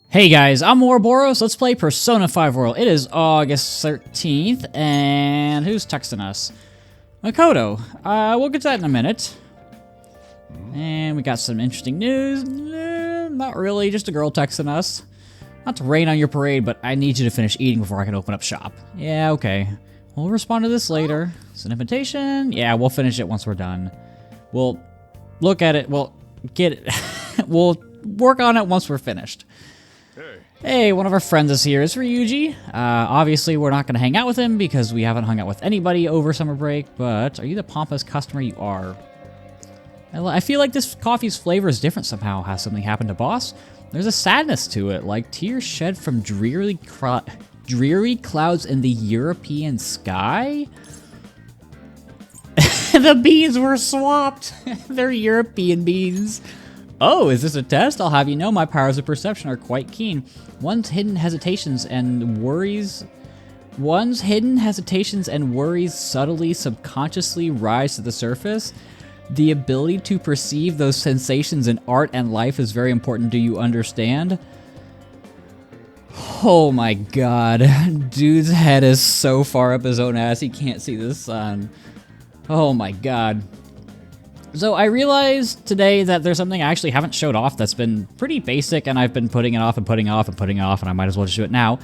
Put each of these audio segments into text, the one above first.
Hey guys, I'm Ouroboros. Let's play Persona 5 Royal. It is August 13th, and who's texting us? Makoto. We'll get to that in a minute. And we got some interesting news. Not really, just a girl texting us. Not to rain on your parade, but I need you to finish eating before I can open up shop. Yeah, okay. We'll respond to this later. It's an invitation. Yeah, we'll finish it once we're done. We'll look at it. We'll get it. We'll work on it once we're finished. Hey, one of our friends is here. It's Ryuji. Obviously, we're not going to hang out with him because we haven't hung out with anybody over summer break, but are you the pompous customer you are? I feel like this coffee's flavor is different somehow. Has something happened to Boss? There's a sadness to it, like tears shed from dreary clouds in the European sky? The beans were swapped. They're European beans. Oh, is this a test? I'll have you know my powers of perception are quite keen. One's hidden hesitations and worries subtly, subconsciously rise to the surface. The ability to perceive those sensations in art and life is very important. Do you understand? Oh my god. Dude's head is so far up his own ass he can't see the sun. Oh my god. So I realized today that there's something I actually haven't showed off that's been pretty basic, and I've been putting it off and putting it off and putting it off, and I might as well just do it now.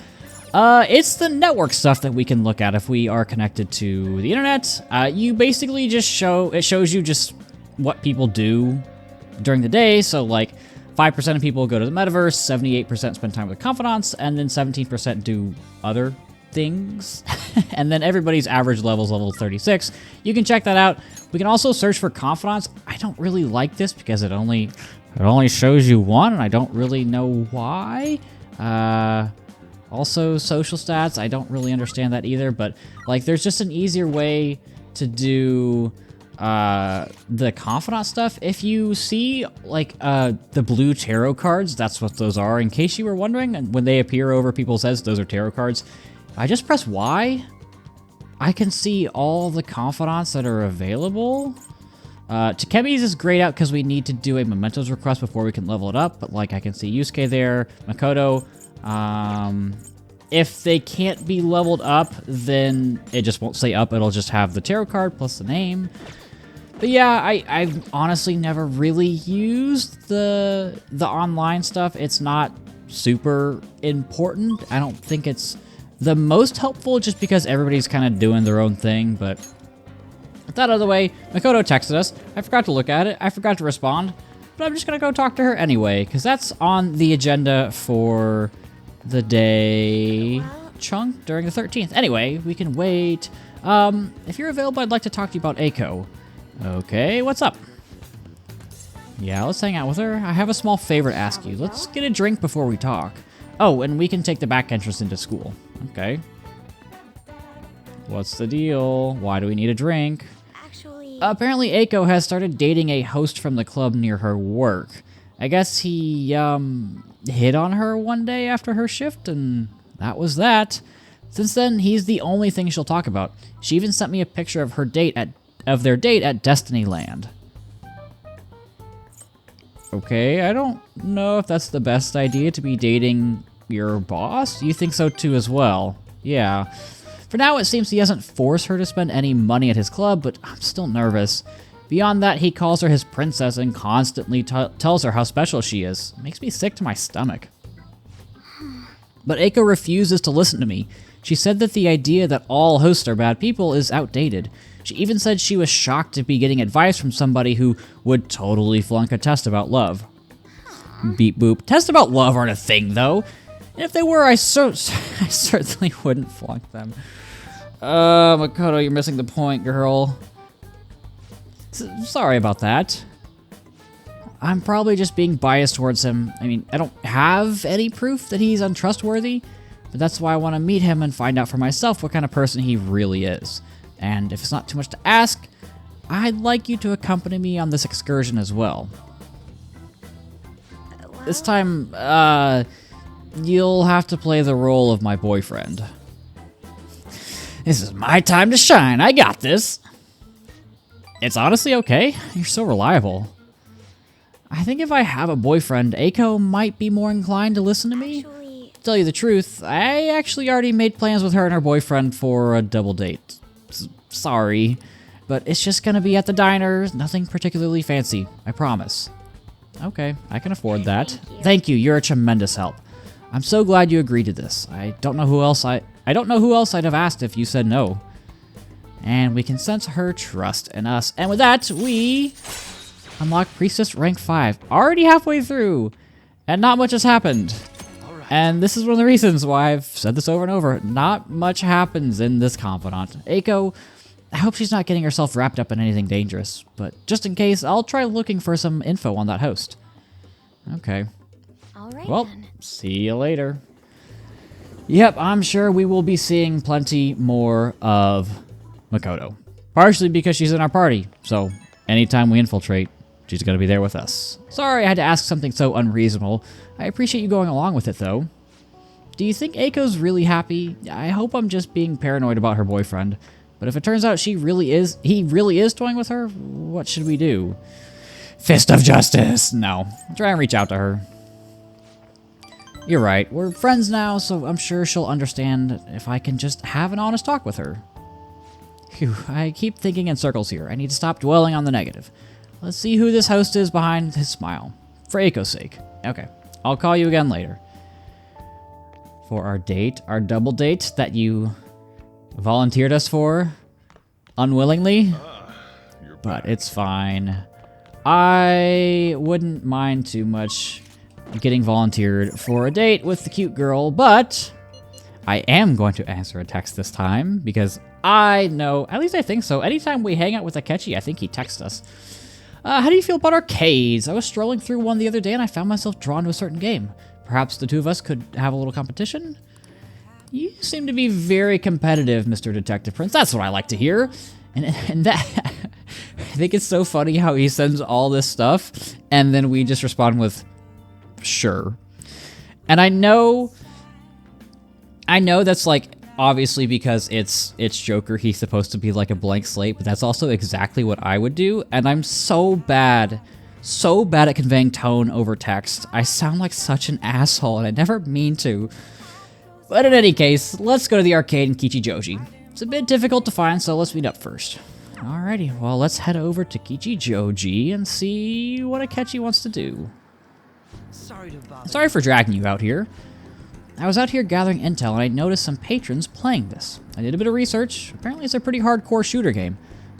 It's the network stuff that we can look at if we are connected to the internet. You basically just shows you just what people do during the day. So like 5% of people go to the metaverse, 78% spend time with confidants, and then 17% do other things. And then everybody's average level is level 36. You can check that out. We can also search for confidants. I don't really like this because it only shows you one, and I don't really know why. Also social stats, I don't really understand that either, but like there's just an easier way to do the confidant stuff. If you see like the blue tarot cards, that's what those are. In case you were wondering, and when they appear over people's heads, those are tarot cards. I just press Y. I can see all the confidants that are available. Takemi's is grayed out because we need to do a mementos request before we can level it up, but like I can see Yusuke there, Makoto. If they can't be leveled up, then it just won't say up, it'll just have the tarot card plus the name. But yeah, I've honestly never really used the online stuff. It's not super important. I don't think it's the most helpful just because everybody's kind of doing their own thing, but with that out of the way, Makoto texted us. I forgot to look at it. I forgot to respond, but I'm just going to go talk to her anyway, because that's on the agenda for the day chunk during the 13th. Anyway, we can wait. If you're available, I'd like to talk to you about Eiko. Okay, what's up? Yeah, let's hang out with her. I have a small favor to ask you. Let's get a drink before we talk. Oh, and we can take the back entrance into school. Okay. What's the deal? Why do we need a drink? Apparently Eiko has started dating a host from the club near her work. I guess he, hit on her one day after her shift, and that was that. Since then, he's the only thing she'll talk about. She even sent me a picture of their date at Destinyland. Okay, I don't know if that's the best idea to be dating your boss. You think so too as well? Yeah. For now, it seems he doesn't force her to spend any money at his club, but I'm still nervous. Beyond that, he calls her his princess and constantly tells her how special she is. It makes me sick to my stomach. But Eiko refuses to listen to me. She said that the idea that all hosts are bad people is outdated. She even said she was shocked to be getting advice from somebody who would totally flunk a test about love. Beep boop. Tests about love aren't a thing, though. And if they were, I certainly wouldn't flunk them. Makoto, you're missing the point, girl. Sorry about that. I'm probably just being biased towards him. I mean, I don't have any proof that he's untrustworthy, but that's why I want to meet him and find out for myself what kind of person he really is. And if it's not too much to ask, I'd like you to accompany me on this excursion as well. This time, you'll have to play the role of my boyfriend. This is my time to shine. I got this. It's honestly okay. You're so reliable. I think if I have a boyfriend, Eiko might be more inclined to listen to me. Actually, To tell you the truth, I actually already made plans with her and her boyfriend for a double date. Sorry, but it's just gonna be at the diner, nothing particularly fancy, I promise. Okay, I can afford that. Thank you, you're a tremendous help. I'm so glad you agreed to this. I don't know who else I'd have asked if you said no. And we can sense her trust in us. And with that, we unlock Priestess rank 5. Already halfway through, and not much has happened. And this is one of the reasons why I've said this over and over. Not much happens in this Confidant. Eiko, I hope she's not getting herself wrapped up in anything dangerous. But just in case, I'll try looking for some info on that host. Okay. alright Well, then. see you later. Yep, I'm sure we will be seeing plenty more of Makoto. Partially because she's in our party, so anytime we infiltrate, she's gonna be there with us. Sorry I had to ask something so unreasonable. I appreciate you going along with it, though. Do you think Eiko's really happy? I hope I'm just being paranoid about her boyfriend. But if it turns out he really is toying with her, what should we do? Fist of Justice! No. Try and reach out to her. You're right, we're friends now, so I'm sure she'll understand if I can just have an honest talk with her. Phew, I keep thinking in circles here. I need to stop dwelling on the negative. Let's see who this host is behind his smile. For Eiko's sake. Okay, I'll call you again later. For our date, our double date that you volunteered us for unwillingly. But it's fine. I wouldn't mind too much getting volunteered for a date with the cute girl, but I am going to answer a text this time because I know, at least I think so, anytime we hang out with Akechi, I think he texts us. How do you feel about arcades? I was strolling through one the other day and I found myself drawn to a certain game. Perhaps the two of us could have a little competition? You seem to be very competitive, Mr. Detective Prince. That's what I like to hear. And that... I think it's so funny how he sends all this stuff, and then we just respond with, sure. And I know that's like, obviously because it's Joker, he's supposed to be like a blank slate, but that's also exactly what I would do, and I'm so bad at conveying tone over text. I sound like such an asshole, and I never mean to. But in any case, let's go to the arcade in Kichijoji. It's a bit difficult to find, so let's meet up first. Alrighty, well, let's head over to Kichijoji and see what Akechi wants to do. Sorry for dragging you out here. I was out here gathering intel and I noticed some patrons playing this. I did a bit of research. Apparently it's a pretty hardcore shooter game.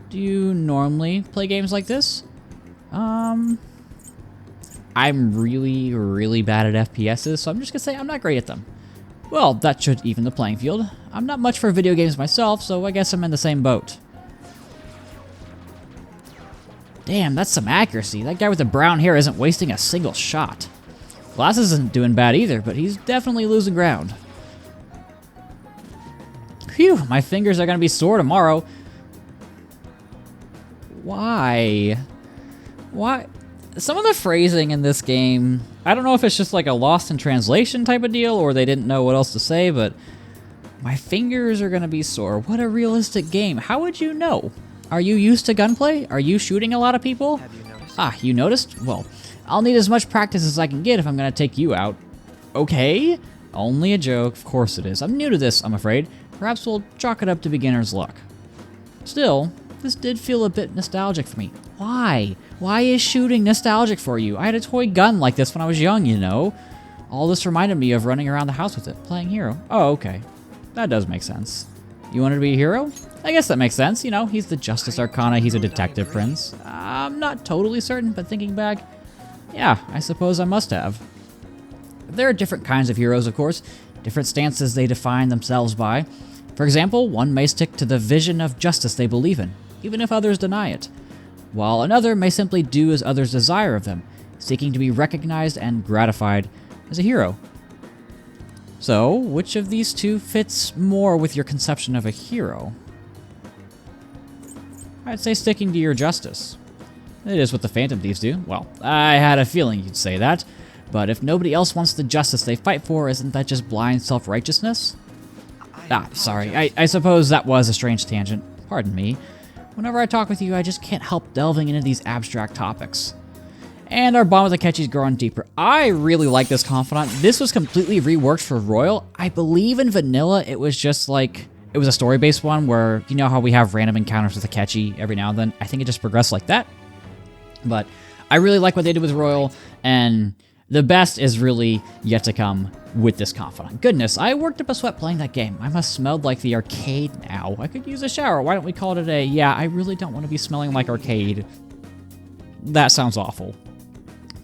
Do you normally play games like this? I'm really, really bad at FPSs, so I'm just gonna say I'm not great at them. Well, that should even the playing field. I'm not much for video games myself, so I guess I'm in the same boat. Damn, that's some accuracy. That guy with the brown hair isn't wasting a single shot. Glasses isn't doing bad either, but he's definitely losing ground. Phew, my fingers are gonna be sore tomorrow. Why? Why? Some of the phrasing in this game, I don't know if it's just like a lost in translation type of deal or they didn't know what else to say, but my fingers are gonna be sore. What a realistic game. How would you know? Are you used to gunplay? Are you shooting a lot of people? Have you noticed? Ah, you noticed? Well, I'll need as much practice as I can get if I'm gonna take you out. Okay? Only a joke. Of course it is. I'm new to this, I'm afraid. Perhaps we'll chalk it up to beginner's luck. Still, this did feel a bit nostalgic for me. Why? Why is shooting nostalgic for you? I had a toy gun like this when I was young, you know? All this reminded me of running around the house with it, playing hero. Oh, okay. That does make sense. You wanted to be a hero? I guess that makes sense. You know, he's the Justice Arcana, he's a detective prince. I'm not totally certain, but thinking back, yeah, I suppose I must have. There are different kinds of heroes, of course, different stances they define themselves by. For example, one may stick to the vision of justice they believe in, even if others deny it, while another may simply do as others desire of them, seeking to be recognized and gratified as a hero. So, which of these two fits more with your conception of a hero? I'd say sticking to your justice. It is what the Phantom Thieves do. Well, I had a feeling you'd say that, but if nobody else wants the justice they fight for, isn't that just blind self-righteousness? Sorry, I suppose that was a strange tangent. Pardon me. Whenever I talk with you, I just can't help delving into these abstract topics. And our bond with Akechi's growing deeper. I really like this Confidant. This was completely reworked for Royal. I believe in Vanilla it was just like, it was a story-based one where, you know how we have random encounters with Akechi every now and then? I think it just progressed like that. But I really like what they did with Royal, and the best is really yet to come with this Confidant. Goodness, I worked up a sweat playing that game. I must smell like the arcade now. I could use a shower. Why don't we call it a day? Yeah, I really don't want to be smelling like arcade. That sounds awful.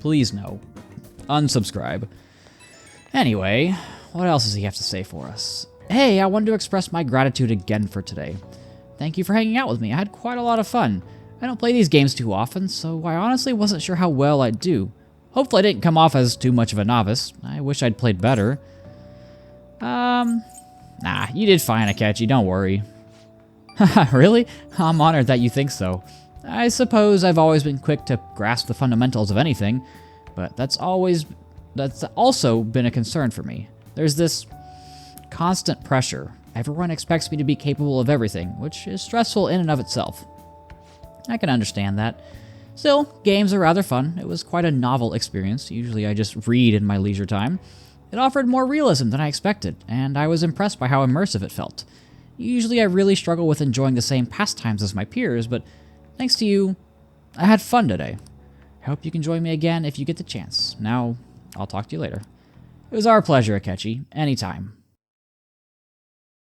Please no. Unsubscribe. Anyway, what else does he have to say for us? Hey, I wanted to express my gratitude again for today. Thank you for hanging out with me. I had quite a lot of fun. I don't play these games too often, so I honestly wasn't sure how well I'd do. Hopefully I didn't come off as too much of a novice. I wish I'd played better. Nah, you did fine, Akechi, don't worry. Haha, really? I'm honored that you think so. I suppose I've always been quick to grasp the fundamentals of anything, but that's also been a concern for me. There's this constant pressure. Everyone expects me to be capable of everything, which is stressful in and of itself. I can understand that. Still, games are rather fun. It was quite a novel experience. Usually I just read in my leisure time. It offered more realism than I expected, and I was impressed by how immersive it felt. Usually I really struggle with enjoying the same pastimes as my peers, but thanks to you, I had fun today. I hope you can join me again if you get the chance. Now, I'll talk to you later. It was our pleasure, Akechi. Anytime.